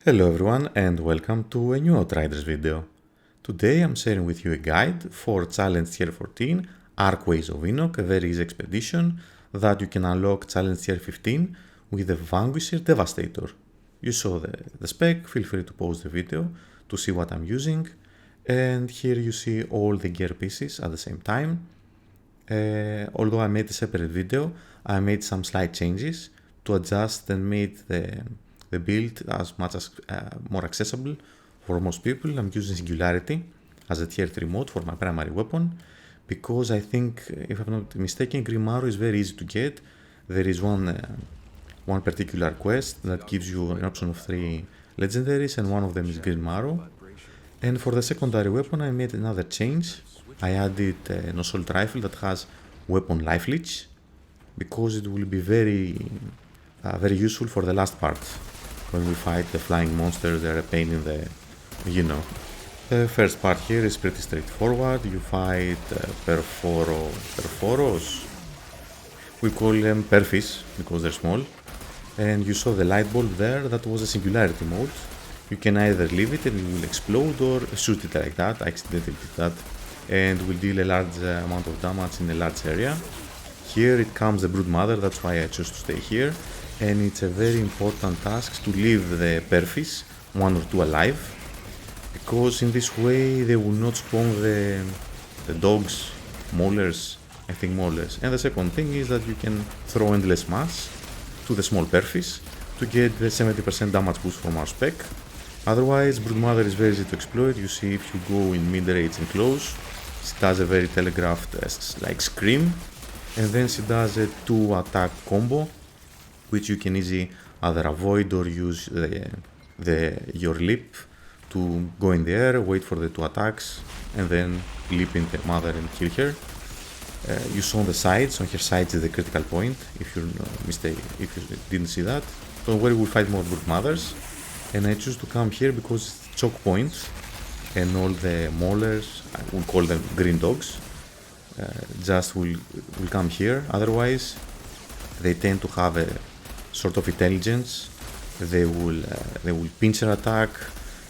Hello everyone and welcome to a new Outriders video. Today I'm sharing with you a guide for Challenge Tier 14 Archways of Enoch, a very easy expedition that you can unlock Challenge Tier 15 with the Vanquisher Devastator. You saw the spec, feel free to pause the video to see what I'm using, and here you see all the gear pieces at the same time. Although I made a separate video, I made some slight changes to adjust and made the build as much as more accessible for most people. I'm using Singularity as a tier 3 mode for my primary weapon because I think, if I'm not mistaken, Grim Arrow is very easy to get. There is one particular quest that gives you an option of 3 legendaries and one of them is Grim Arrow. And for the secondary weapon I made another change. I added an assault rifle that has weapon life leech because it will be very useful for the last part. When we fight the flying monsters, they're a pain in the, The first part here is pretty straightforward. You fight perforos. We call them perfis because they're small. And you saw the light bulb there, that was a singularity mode. You can either leave it and it will explode or shoot it like that. I accidentally did that. And will deal a large amount of damage in a large area. Here it comes the Brood Mother, that's why I chose to stay here. And it's a very important task to leave the perfis, 1 or 2 alive, because in this way they will not spawn the dogs, maulers, I think maulers. And the second thing is that you can throw endless mass to the small perfis to get the 70% damage boost from our spec. Otherwise, Brood Mother is very easy to exploit. You see, if you go in mid-range and close, she does a very telegraphed like scream, and then she does a 2 attack combo, which you can easily either avoid or use your leap to go in the air, wait for the 2 attacks, and then leap in the mother and kill her. You saw on the sides, on her sides is the critical point. If you didn't see that, don't worry, we'll fight more Brood Mothers. And I choose to come here because it's choke points, and all the maulers, I will call them green dogs, just will come here. Otherwise, they tend to have a sort of intelligence. They will pincer attack,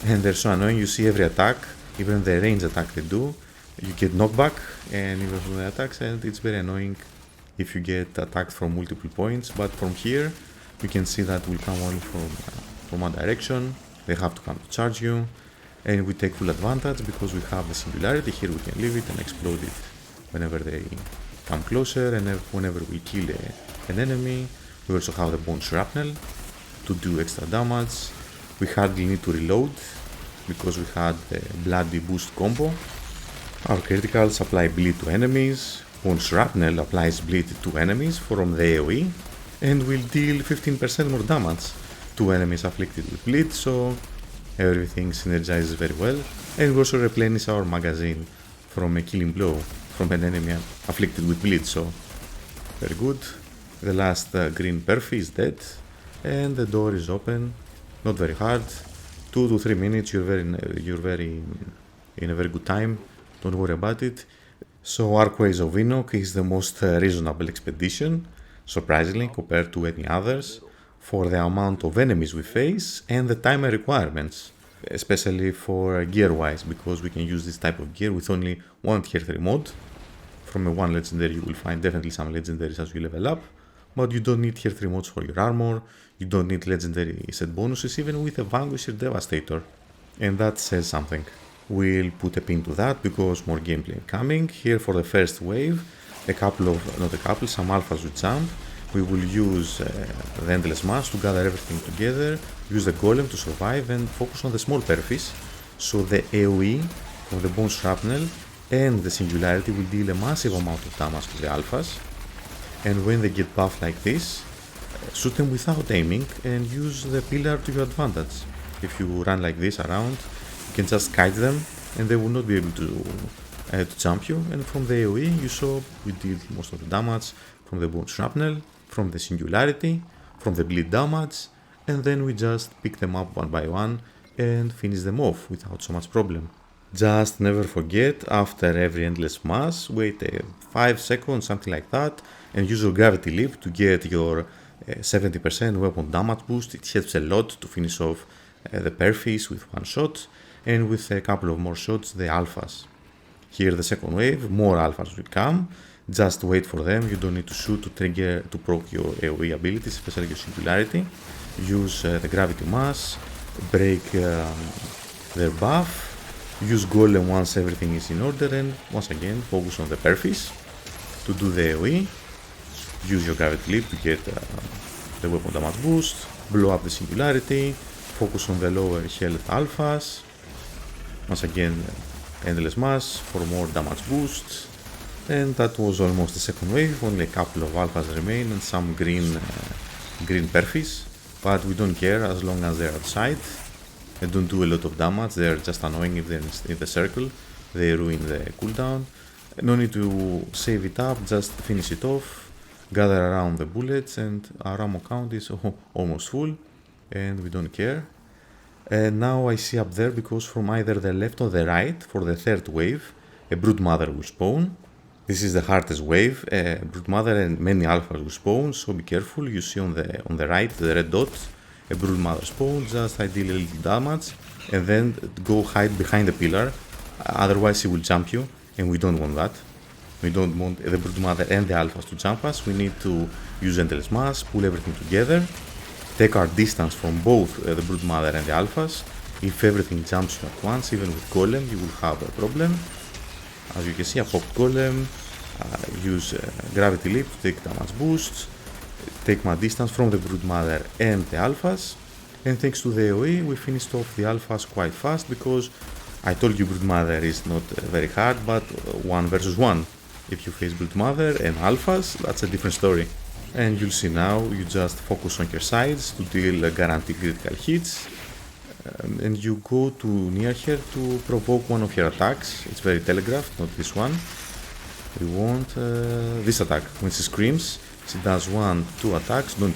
and they're so annoying. You see every attack, even the range attack they do, you get knockback, and even from the attacks, and it's very annoying if you get attacked from multiple points. But from here, you can see that will come only from one direction. They have to come to charge you, and we take full advantage because we have the singularity. Here we can leave it and explode it whenever they come closer, and whenever we kill an enemy. We also have the bone shrapnel to do extra damage. We hardly need to reload because we had the bloody boost combo. Our criticals apply bleed to enemies. Bone shrapnel applies bleed to enemies from the AoE and will deal 15% more damage to enemies afflicted with bleed, so everything synergizes very well. And we also replenish our magazine from a killing blow from an enemy afflicted with bleed, so very good. The last green perfy is dead, and the door is open. Not very hard. 2 to 3 minutes. You're in a very good time. Don't worry about it. So Archways of Enoch is the most reasonable expedition, surprisingly, compared to any others, for the amount of enemies we face and the timer requirements, especially for gear-wise, because we can use this type of gear with only 1 tier 3 mod. From a 1 legendary you will find definitely some legendaries as you level up, but you don't need tier 3 mods for your armor, you don't need legendary set bonuses even with a Vanquisher Devastator. And that says something. We'll put a pin to that because more gameplay coming. Here for the first wave, some alphas will jump. We will use the endless mass to gather everything together, use the golem to survive and focus on the small perfis. So the AoE of the bone shrapnel and the singularity will deal a massive amount of damage to the alphas. And when they get buffed like this, shoot them without aiming and use the pillar to your advantage. If you run like this around, you can just kite them and they will not be able to jump you. And from the AoE you saw we did most of the damage from the bone shrapnel, from the singularity, from the bleed damage, and then we just pick them up one by one and finish them off without so much problem. Just never forget, after every endless mass, wait 5 seconds, something like that, and use your gravity leap to get your 70% weapon damage boost. It helps a lot to finish off the Perfis with one shot, and with a couple of more shots the Alphas. Here the second wave, more Alphas will come, just wait for them, you don't need to shoot to proc your AoE abilities, especially your Singularity. Use the Gravity Mass, break their buff, use Golem once everything is in order, and once again focus on the Perfis to do the AoE. Use your Gravity Leap to get the weapon damage boost, blow up the Singularity, focus on the lower health Alphas. Once again, Endless Mass for more damage boosts. And that was almost the second wave, only a couple of Alphas remain and some green Perfis. But we don't care as long as they're outside. They don't do a lot of damage, they're just annoying if they're in the circle. They ruin the cooldown. No need to save it up, just finish it off. Gather around the bullets and our ammo count is almost full. And we don't care. And now I see up there, because from either the left or the right, for the third wave, a Broodmother will spawn. This is the hardest wave, Broodmother and many Alphas will spawn, so be careful. You see on the right, the red dot, a Broodmother spawn, just ideally a little damage, and then go hide behind the pillar, otherwise he will jump you, and we don't want that. We don't want the Broodmother and the Alphas to jump us, we need to use Endless Mass, pull everything together, take our distance from both the Broodmother and the Alphas. If everything jumps you at once, even with Golem, you will have a problem. As you can see, I popped Golem, use Gravity Leap to take damage boosts, take my distance from the Broodmother and the Alphas, and thanks to the AoE we finished off the Alphas quite fast, because I told you Broodmother is not very hard, but 1 versus 1. If you face Broodmother and Alphas, that's a different story. And you'll see now, you just focus on your sides to deal guaranteed critical hits. And you go to near her to provoke one of her attacks. It's very telegraphed, not this one. We want this attack. When she screams, she does 1-2 attacks. Don't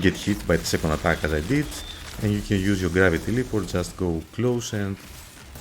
get hit by the second attack as I did. And you can use your Gravity Leap or just go close and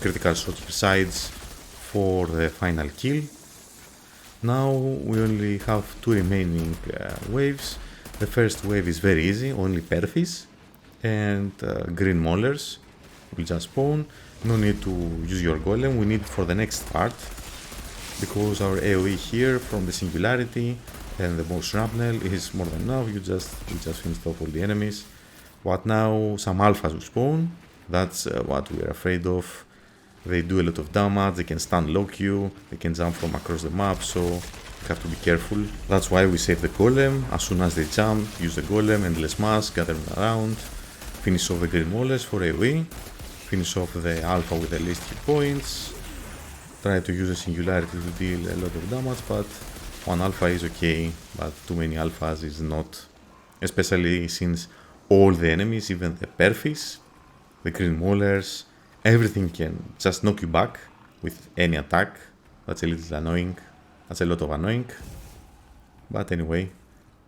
critical shot her sides for the final kill. Now we only have 2 remaining waves. The first wave is very easy, only Perfis and green Maulers will just spawn. No need to use your Golem, we need it for the next part, because our AoE here from the Singularity and the more shrapnel is more than enough. We just finished off all the enemies. But now some Alphas will spawn, that's what we are afraid of. They do a lot of damage, they can stun lock you, they can jump from across the map, so you have to be careful. That's why we save the Golem. As soon as they jump, use the Golem, Endless Mass, gather them around, finish off the green Maulers for AoE, finish off the Alpha with the least hit points, try to use a Singularity to deal a lot of damage, but 1 Alpha is okay, but too many Alphas is not, especially since all the enemies, even the Perfis, the green Maulers, everything can just knock you back with any attack. That's a little annoying. That's a lot of annoying. But anyway,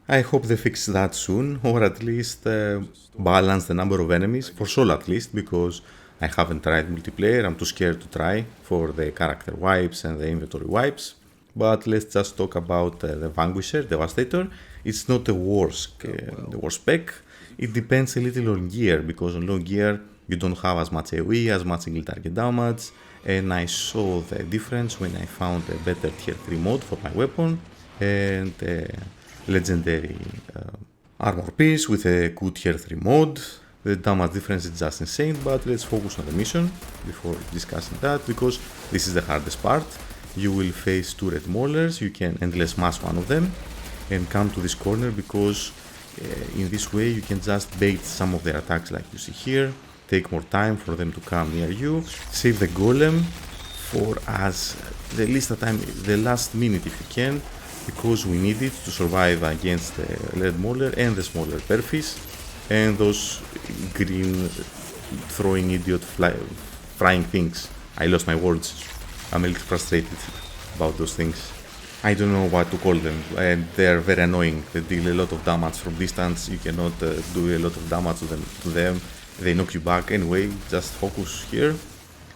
I hope they fix that soon, or at least balance the number of enemies, for solo at least, because I haven't tried multiplayer, I'm too scared to try for the character wipes and the inventory wipes. But let's just talk about the Vanquisher Devastator. It's not the worst spec, it depends a little on gear, because on low gear you don't have as much AoE, as much single target damage, and I saw the difference when I found a better tier 3 mod for my weapon and a legendary armor piece with a good tier 3 mod. The damage difference is just insane, but let's focus on the mission before discussing that, because this is the hardest part. You will face 2 red Maulers, you can Endless Mass one of them and come to this corner, because in this way you can just bait some of their attacks like you see here. Take more time for them to come near you, save the Golem for as the least time, the last minute if you can, because we need it to survive against the red Mauler and the smaller Perfis and those green throwing idiot flying things. I lost my words, I'm a little frustrated about those things. I don't know what to call them, and they are very annoying. They deal a lot of damage from distance, you cannot do a lot of damage to them. They knock you back. Anyway, just focus here,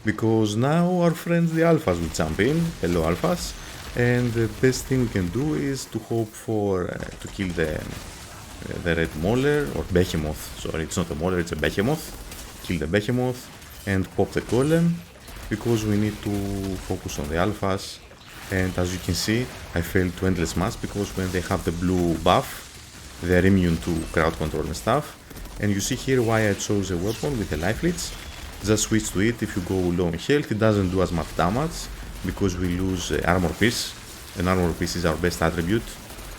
because now our friends the Alphas will jump in. Hello Alphas. And the best thing we can do is to hope for to kill the red mauler, or behemoth, sorry, it's not a mauler, it's a behemoth. Kill the behemoth and pop the golem, because we need to focus on the alphas. And as you can see, I failed to endless mass because when they have the blue buff, they're immune to crowd control and stuff. And you see here why I chose a weapon with a life leech. Just switch to it if you go low in health. It doesn't do as much damage because we lose armor piece. And armor piece is our best attribute,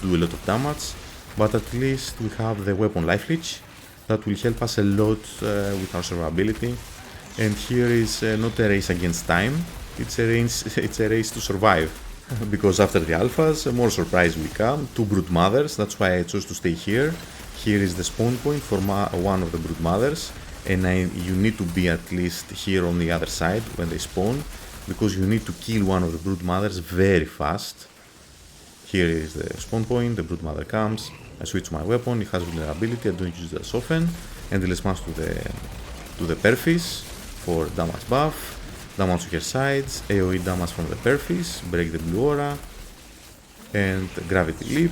do a lot of damage. But at least we have the weapon life leech that will help us a lot with our survivability. And here is not a race against time, it's a race to survive. Because after the alphas, more surprise will come, 2 brood mothers, that's why I chose to stay here. Here is the spawn point for one of the brood mothers, and you need to be at least here on the other side when they spawn, because you need to kill one of the brood mothers very fast. Here is the spawn point, the brood mother comes, I switch my weapon, it has vulnerability, I don't use it as often, and let's mass to the Perfis for damage buff, damage to her sides, AoE damage from the Perfis, break the blue aura, and gravity leap.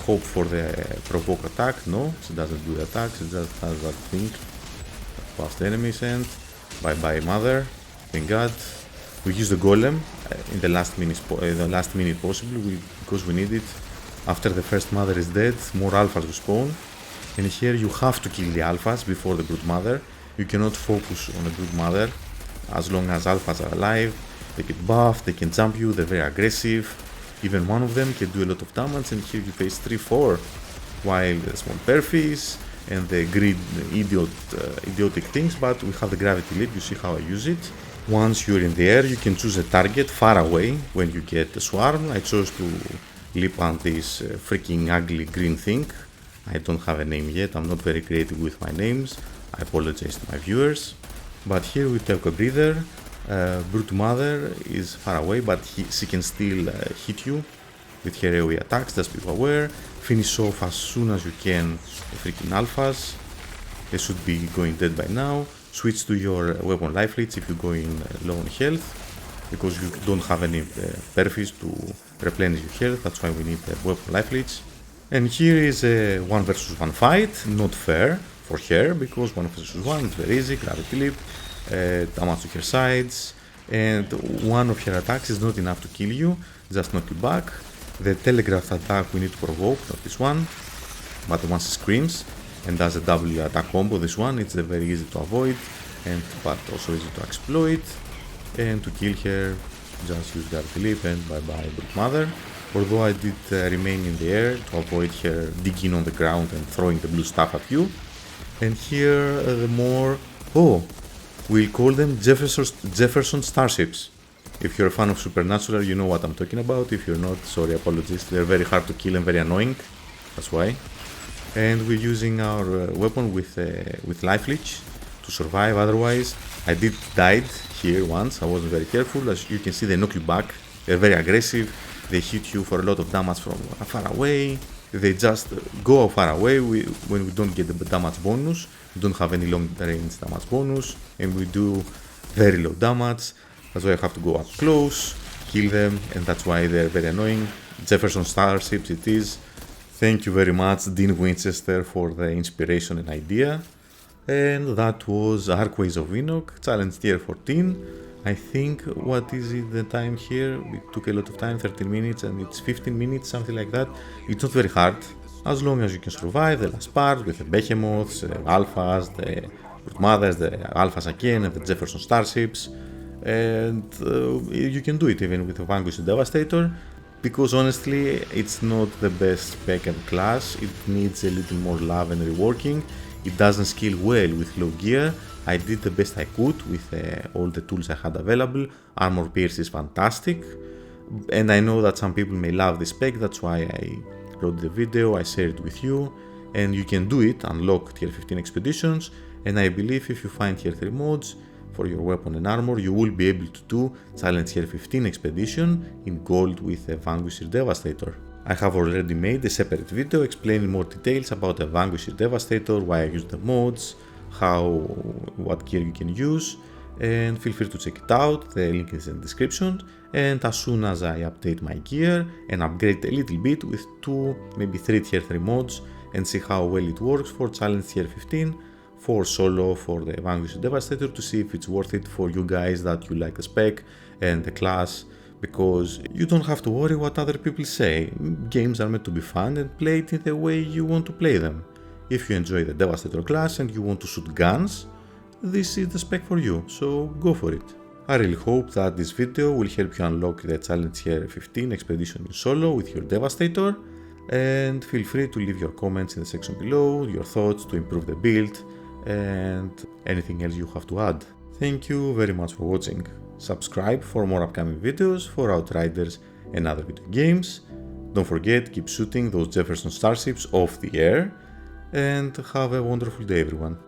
Hope for the provoke attack, no, she doesn't do the attack, she just has that thing past the enemies, and bye bye mother, thank god. We use the golem in the last minute possible, because we need it. After the first mother is dead, more alphas will spawn, and here you have to kill the alphas before the brood mother. You cannot focus on the brood mother as long as alphas are alive. They get buffed, they can jump you, they're very aggressive. Even one of them can do a lot of damage, and here you face 3-4, while the small perfis and the idiotic things, but we have the gravity leap, you see how I use it. Once you're in the air, you can choose a target far away when you get the swarm. I chose to leap on this freaking ugly green thing. I don't have a name yet, I'm not very creative with my names, I apologize to my viewers. But here we take a breather. Brute Mother is far away, but she can still hit you with her AoE attacks, just be aware. Finish off as soon as you can the freaking alphas. They should be going dead by now. Switch to your weapon life leech if you're going low on health, because you don't have any perfis to replenish your health, that's why we need the weapon life leech. And here is a 1 versus 1 fight, not fair for her, because 1 versus 1 is very easy, gravity leap, damage to her sides, and one of her attacks is not enough to kill you, just knock you back. The telegraph attack we need to provoke, not this one, but once she screams and does a W attack combo, this one, it's very easy to avoid, but also easy to exploit. And to kill her, just use gravity leap and bye bye brute mother. Although I did remain in the air to avoid her digging on the ground and throwing the blue stuff at you. And here the more, we'll call them Jefferson Starships. If you're a fan of Supernatural, you know what I'm talking about. If you're not, sorry, apologies. They're very hard to kill and very annoying, that's why. And we're using our weapon with life leech to survive, otherwise I did died here once, I wasn't very careful. As you can see, they knock you back, they're very aggressive, they hit you for a lot of damage from far away, they just go far away when we don't get the damage bonus, we don't have any long range damage bonus, and we do very low damage, that's why I have to go up close, kill them, and that's why they're very annoying. Jefferson Starships it is. Thank you very much, Dean Winchester, for the inspiration and idea. And that was Archways of Enoch, challenge tier 14. I think, what is it, the time here? It took a lot of time, 13 minutes, and it's 15 minutes, something like that. It's not very hard, as long as you can survive the last part with the behemoths, the alphas, the brute mothers, the alphas again, and the Jefferson Starships. And you can do it even with the Vanquisher Devastator. Because honestly, it's not the best spec and class, it needs a little more love and reworking. It doesn't scale well with low gear. I did the best I could with all the tools I had available. Armor pierce is fantastic, and I know that some people may love this spec, that's why I wrote the video, I shared it with you, and you can do it, unlock tier 15 expeditions, and I believe if you find tier 3 mods for your weapon and armor, you will be able to do challenge tier 15 expedition in gold with a Vanquisher Devastator. I have already made a separate video explaining more details about the Vanquisher Devastator, why I use the mods, what gear you can use, and feel free to check it out, the link is in the description. And as soon as I update my gear and upgrade a little bit with 2, maybe 3 tier 3 mods and see how well it works for Challenge Tier 15, for solo, for the Vanquisher Devastator, to see if it's worth it for you guys that you like the spec and the class, because you don't have to worry what other people say. Games are meant to be fun and played in the way you want to play them. If you enjoy the Devastator class and you want to shoot guns, this is the spec for you, so go for it. I really hope that this video will help you unlock the Challenge Tier 15 expedition in solo with your Devastator, and feel free to leave your comments in the section below, your thoughts to improve the build, and anything else you have to add. Thank you very much for watching. Subscribe for more upcoming videos for Outriders and other video games. Don't forget, keep shooting those Jefferson starships off the air, and have a wonderful day everyone.